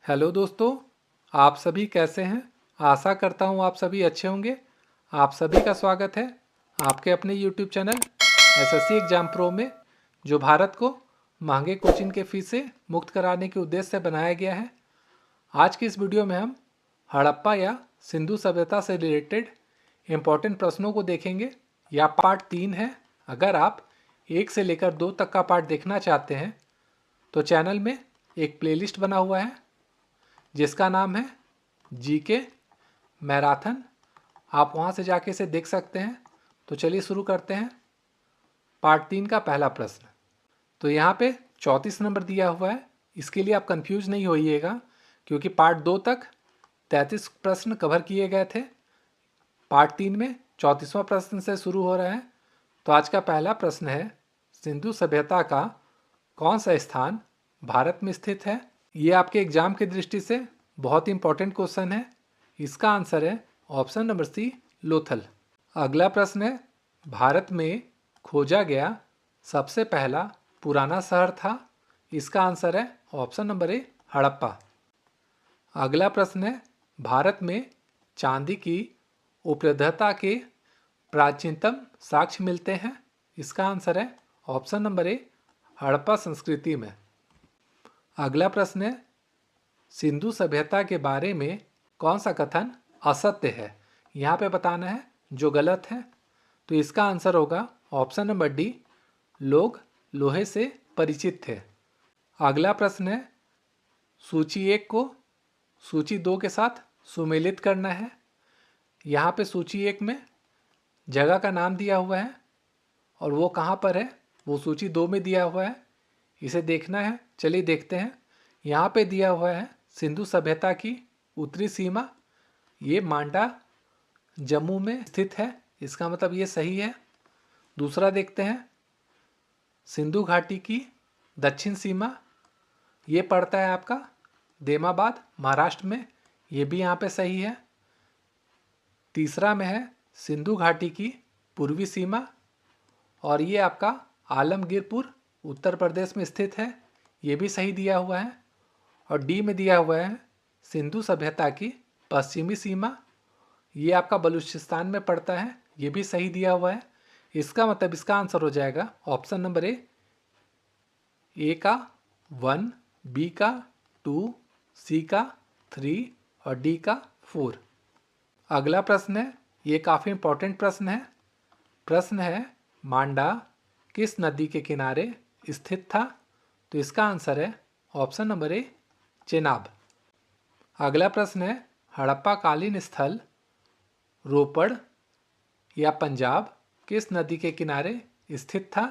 Hello दोस्तों, आप सभी कैसे हैं। आशा करता हूं आप सभी अच्छे होंगे। आप सभी का स्वागत है आपके अपने YouTube channel SSC exam pro में, जो भारत को महंगे कोचिंग के फीस से मुक्त कराने के उद्देश्य से बनाया गया है। आज की इस वीडियो में हम हड़प्पा या सिंधु सभ्यता से रिलेटेड इम्पोर्टेंट प्रश्नों को देखेंगे। यह पार्ट 3 है। अगर आप 1 से लेकर 2 तक का पार्ट देखना चाहते हैं तो चैनल में एक प्लेलिस्ट बना हुआ है जिसका नाम है जीके मैराथन। आप वहाँ से जाके इसे देख सकते हैं। तो चलिए शुरू करते हैं। पार्ट 3 का पहला प्रश्न। तो यहाँ पे 34 नंबर दिया हुआ है। इसके लिए आप कंफ्यूज नहीं होइएगा, क्योंकि पार्ट 2 तक 33 प्रश्न कवर किए गए थे। पार्ट 3 में 34वां प्रश्न से शुरू हो रहा है। तो आज का पहला प्रश्न है, सिंधु सभ्यता का कौन सा स्थान भारत में स्थित है। ये आपके एग्जाम की दृष्टि से बहुत इंपॉर्टेंट क्वेश्चन है। इसका आंसर है ऑप्शन नंबर सी, लोथल। अगला प्रश्न है, भारत में खोजा गया सबसे पहला पुराना शहर था। इसका आंसर है ऑप्शन नंबर ए, हड़प्पा। अगला प्रश्न है, भारत में चांदी की उपलब्धता के प्राचीनतम साक्ष्य मिलते हैं। इसका आंसर है ऑप्शन नंबर ए, हड़प्पा संस्कृति में। अगला प्रश्न है, सिंधु सभ्यता के बारे में कौन सा कथन असत्य है। यहाँ पे बताना है जो गलत है। तो इसका आंसर होगा ऑप्शन नंबर डी, लोग लोहे से परिचित थे। अगला प्रश्न है, सूची 1 को सूची 2 के साथ सुमेलित करना है। यहाँ पे सूची 1 में जगह का नाम दिया हुआ है और वो कहाँ पर है वो सूची 2 में दिया हुआ है। इसे देखना है। चलिए देखते हैं। यहाँ पे दिया हुआ है सिंधु सभ्यता की उत्तरी सीमा, ये मांडा जम्मू में स्थित है। इसका मतलब ये सही है। दूसरा देखते हैं, सिंधु घाटी की दक्षिण सीमा, ये पड़ता है आपका देमाबाद महाराष्ट्र में। ये भी यहाँ पे सही है। तीसरा में है सिंधु घाटी की पूर्वी सीमा, और ये आपका आलमगीरपुर उत्तर प्रदेश में स्थित है। ये भी सही दिया हुआ है। और डी में दिया हुआ है सिंधु सभ्यता की पश्चिमी सीमा, ये आपका बलूचिस्तान में पड़ता है। ये भी सही दिया हुआ है। इसका मतलब इसका आंसर हो जाएगा ऑप्शन नंबर ए का 1, बी का 2, सी का 3 और डी का 4। अगला प्रश्न है, ये काफ़ी इंपॉर्टेंट प्रश्न है। प्रश्न है, मांडा किस नदी के किनारे स्थित था। तो इसका आंसर है ऑप्शन नंबर ए, चेनाब। अगला प्रश्न है, हड़प्पा कालीन स्थल रोपड़ या पंजाब किस नदी के किनारे स्थित था।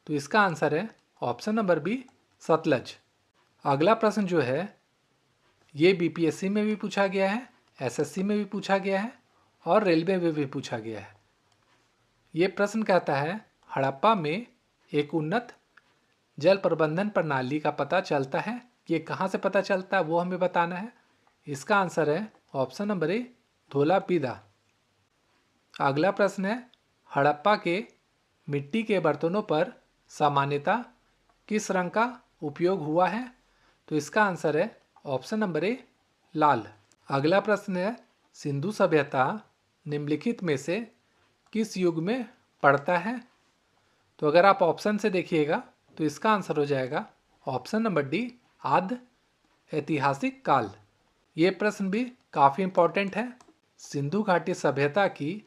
तो इसका आंसर है ऑप्शन नंबर बी, सतलज। अगला प्रश्न जो है ये बीपीएससी में भी पूछा गया है, एसएससी में भी पूछा गया है और रेलवे में भी पूछा गया है। ये प्रश्न कहता है, हड़प्पा में एक उन्नत जल प्रबंधन प्रणाली का पता चलता है। ये कहाँ से पता चलता है वो हमें बताना है। इसका आंसर है ऑप्शन नंबर ए, धोलापीदा। अगला प्रश्न है, हड़प्पा के मिट्टी के बर्तनों पर सामान्यतः किस रंग का उपयोग हुआ है। तो इसका आंसर है ऑप्शन नंबर ए, लाल। अगला प्रश्न है, सिंधु सभ्यता निम्नलिखित में से किस युग में पड़ता है। तो अगर आप ऑप्शन से देखिएगा तो इसका आंसर हो जाएगा ऑप्शन नंबर डी, आद्य ऐतिहासिक काल। ये प्रश्न भी काफ़ी इंपॉर्टेंट है। सिंधु घाटी सभ्यता की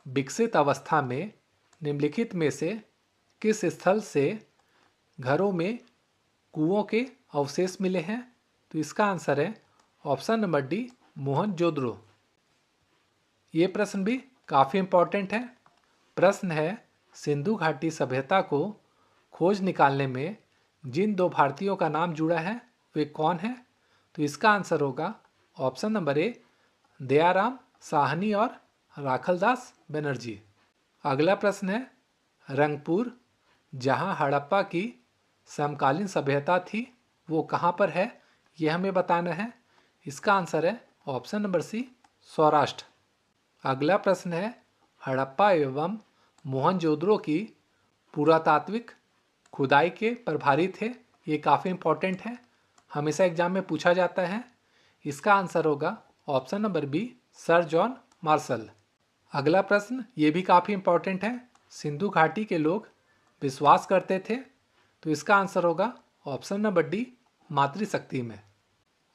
विकसित अवस्था में निम्नलिखित में से किस स्थल से घरों में कुओं के अवशेष मिले हैं। तो इसका आंसर है ऑप्शन नंबर डी, मोहनजोदड़ो। ये प्रश्न भी काफ़ी इंपॉर्टेंट है। प्रश्न है, सिंधु घाटी सभ्यता को खोज निकालने में जिन 2 भारतीयों का नाम जुड़ा है वे कौन हैं। तो इसका आंसर होगा option number A, Dayaram Sahni और राखलदास बनर्जी। अगला प्रश्न है, रंगपुर जहां हड़प्पा की समकालीन सभ्यता थी वो कहां पर है, ये हमें बताना है। इसका आंसर है ऑप्शन नंबर सी, सौराष्ट्र। अगला प्रश्न है, हड़प्पा एवं मोहनजोदड़ो की पुरातात्विक खुदाई के प्रभारी थे। ये काफ़ी इंपॉर्टेंट है, हमेशा एग्जाम में पूछा जाता है। इसका आंसर होगा option number B, sir John Marshall. अगला प्रश्न ये भी काफ़ी इंपॉर्टेंट है। सिंधु घाटी के लोग विश्वास करते थे, तो इसका आंसर होगा ऑप्शन नंबर डी, मातृशक्ति में।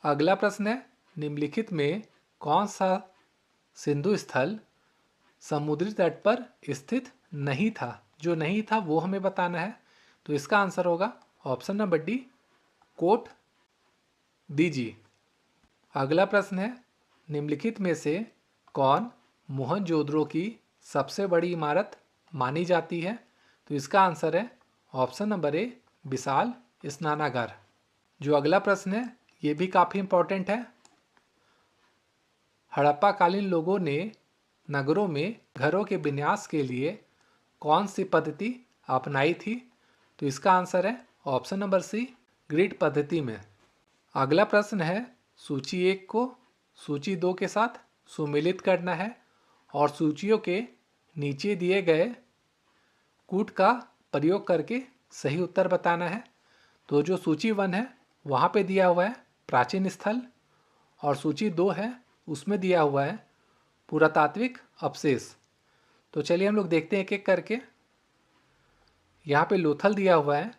अगला प्रश्न है, निम्नलिखित में कौन सा सिंधु स्थल समुद्री तट पर स्थित नहीं था? जो नहीं था वो हमें बताना है, तो इसका आंसर होगा ऑप्शन नंबर डी, कोट दीजी। अगला प्रश्न है, निम्नलिखित में से कौन मोहनजोदड़ो की सबसे बड़ी इमारत मानी जाती है? तो इसका आंसर है ऑप्शन नंबर ए, विशाल स्नानागार। जो अगला प्रश्न है ये भी काफ़ी इंपॉर्टेंट है। हड़प्पा कालीन लोगों ने नगरों में घरों के विन्यास के लिए कौन सी पद्धति अपनाई थी? तो इसका आंसर है ऑप्शन नंबर सी, ग्रिड पद्धति में। अगला प्रश्न है, सूची 1 को सूची 2 के साथ सुमेलित करना है और सूचियों के नीचे दिए गए कूट का प्रयोग करके सही उत्तर बताना है। तो जो सूची 1 है वहाँ पे दिया हुआ है प्राचीन स्थल, और सूची 2 है उसमें दिया हुआ है पुरातात्विक अवशेष। तो चलिए हम लोग देखते हैं एक एक करके। यहाँ पे लोथल दिया हुआ है,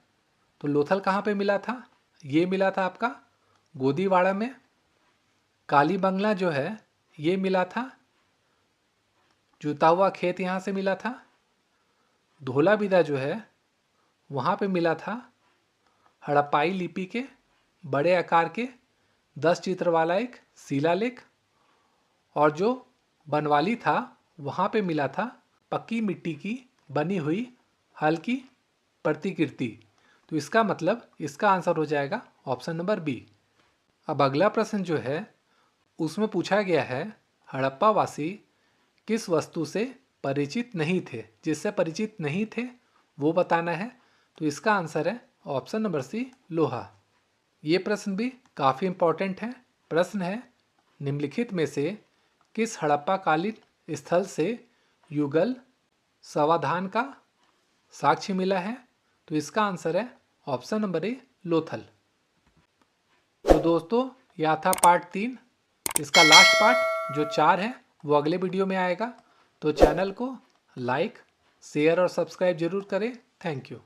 तो लोथल कहाँ पे मिला था? ये मिला था आपका गोदीवाड़ा में। काली बंगला जो है ये मिला था जुता हुआ खेत, यहाँ से मिला था। धोलाविदा जो है वहाँ पे मिला था हड़प्पाई लिपि के बड़े आकार के 10 चित्र वाला एक शिलालेख। और जो बनवाली था वहाँ पे मिला था पक्की मिट्टी की बनी हुई हल्की प्रतिकृति। तो इसका मतलब इसका आंसर हो जाएगा ऑप्शन नंबर बी। अब अगला प्रश्न जो है उसमें पूछा गया है, हड़प्पा वासी किस वस्तु से परिचित नहीं थे? जिससे परिचित नहीं थे वो बताना है। तो इसका आंसर है ऑप्शन नंबर सी, लोहा। ये प्रश्न भी काफ़ी इंपॉर्टेंट है। प्रश्न है, निम्नलिखित में से किस हड़प्पा कालीन स्थल से युगल समाधान का साक्ष्य मिला है? तो इसका आंसर है ऑप्शन नंबर ए, लोथल। तो दोस्तों यह था पार्ट 3। इसका लास्ट पार्ट जो 4 है वो अगले वीडियो में आएगा। तो चैनल को लाइक, शेयर और सब्सक्राइब जरूर करें। Thank you.